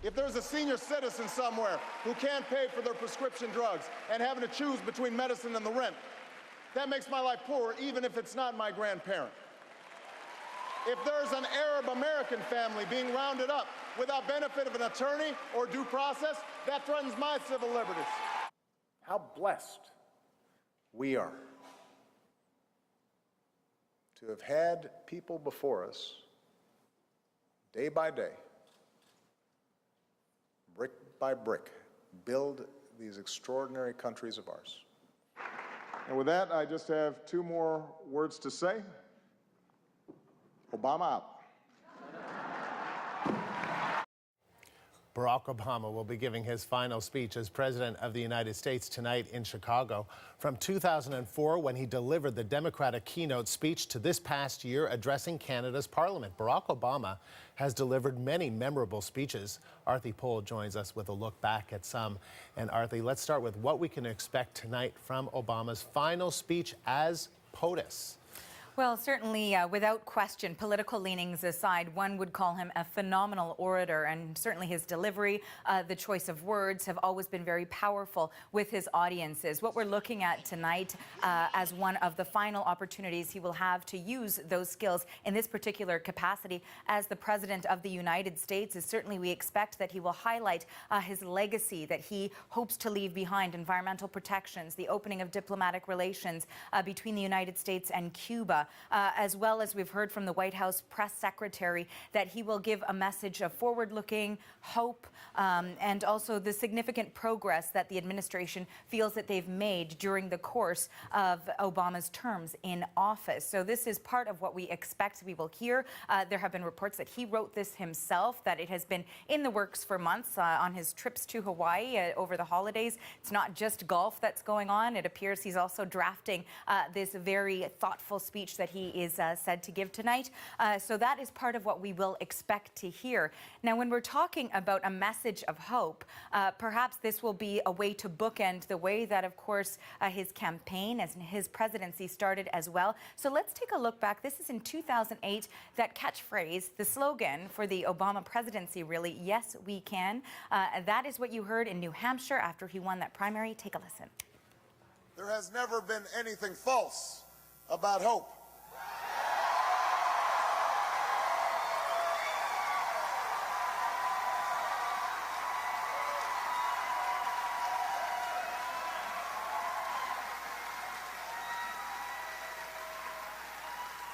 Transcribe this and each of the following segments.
If there's a senior citizen somewhere who can't pay for their prescription drugs and having to choose between medicine and the rent, that makes my life poorer, even if it's not my grandparent. If there's an Arab American family being rounded up without benefit of an attorney or due process, that threatens my civil liberties. How blessed we are to have had people before us, day by day, brick by brick, build these extraordinary countries of ours. And with that, I just have two more words to say. Obama out. Barack Obama will be giving his final speech as President of the United States tonight in Chicago. From 2004, when he delivered the Democratic keynote speech, to this past year addressing Canada's Parliament, Barack Obama has delivered many memorable speeches. Aarti Pohl joins us with a look back at some. And Aarti, let's start with what we can expect tonight from Obama's final speech as POTUS. Well, certainly, without question, political leanings aside, one would call him a phenomenal orator, and certainly his delivery, the choice of words have always been very powerful with his audiences. What we're looking at tonight as one of the final opportunities he will have to use those skills in this particular capacity as the President of the United States is certainly we expect that he will highlight his legacy that he hopes to leave behind, environmental protections, the opening of diplomatic relations between the United States and Cuba. As well as we've heard from the White House press secretary that he will give a message of forward-looking hope and also the significant progress that the administration feels that they've made during the course of Obama's terms in office. So this is part of what we expect we will hear. There have been reports that he wrote this himself, that it has been in the works for months on his trips to Hawaii over the holidays. It's not just golf that's going on. It appears he's also drafting this very thoughtful speech that he is said to give tonight. So that is part of what we will expect to hear. Now, when we're talking about a message of hope, perhaps this will be a way to bookend the way that, of course, his campaign and his presidency started as well. So let's take a look back. This is in 2008, that catchphrase, the slogan for the Obama presidency, really, yes, we can. That is what you heard in New Hampshire after he won that primary. Take a listen. There has never been anything false about hope.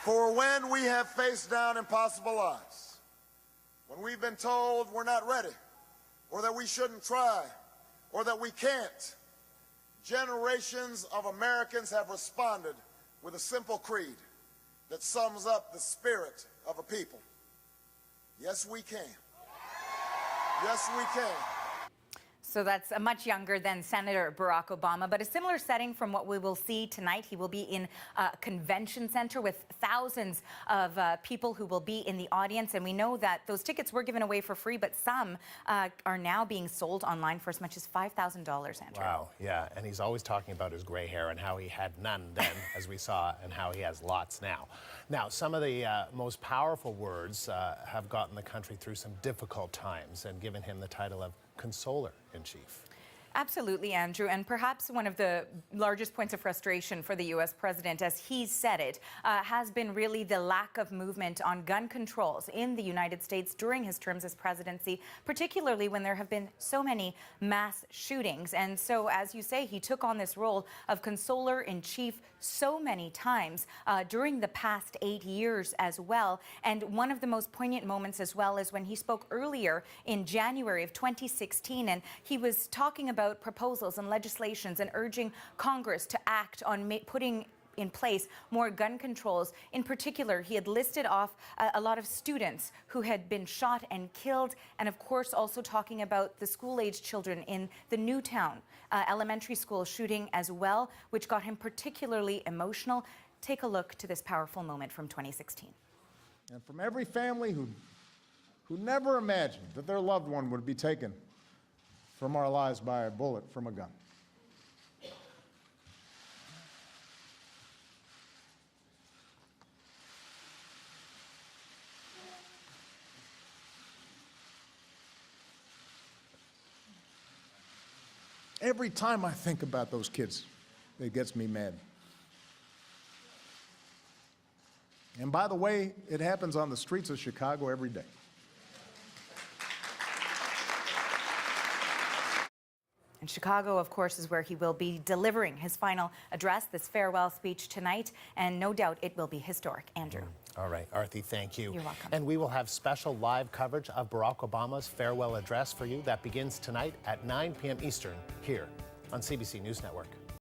For when we have faced down impossible odds, when we've been told we're not ready, or that we shouldn't try, or that we can't, generations of Americans have responded with a simple creed that sums up the spirit of a people. Yes, we can. Yes, we can. So that's much younger than Senator Barack Obama, but a similar setting from what we will see tonight. He will be in a convention center with thousands of people who will be in the audience. And we know that those tickets were given away for free, but some are now being sold online for as much as $5,000, Andrew. Wow, yeah. And he's always talking about his gray hair and how he had none then, as we saw, and how he has lots now. Now, some of the most powerful words have gotten the country through some difficult times and given him the title of Consoler-in-Chief. Absolutely, Andrew. And perhaps one of the largest points of frustration for the U.S. president, as he said it, has been really the lack of movement on gun controls in the United States during his terms as presidency, particularly when there have been so many mass shootings. And so, as you say, he took on this role of consoler-in-chief so many times during the past 8 years as well. And one of the most poignant moments as well is when he spoke earlier in January of 2016, and he was talking about proposals and legislations and urging Congress to act on putting in place more gun controls. In particular, he had listed off a lot of students who had been shot and killed, and of course also talking about the school-age children in the Newtown elementary school shooting as well, which got him particularly emotional. Take a look to this powerful moment from 2016. And from every family who never imagined that their loved one would be taken from our lives by a bullet from a gun. Every time I think about those kids, it gets me mad. And by the way, it happens on the streets of Chicago every day. And Chicago, of course, is where he will be delivering his final address, this farewell speech tonight, and no doubt it will be historic. Andrew. All right, Aarti, thank you. You're welcome. And we will have special live coverage of Barack Obama's farewell address for you. That begins tonight at 9 p.m. Eastern here on CBC News Network.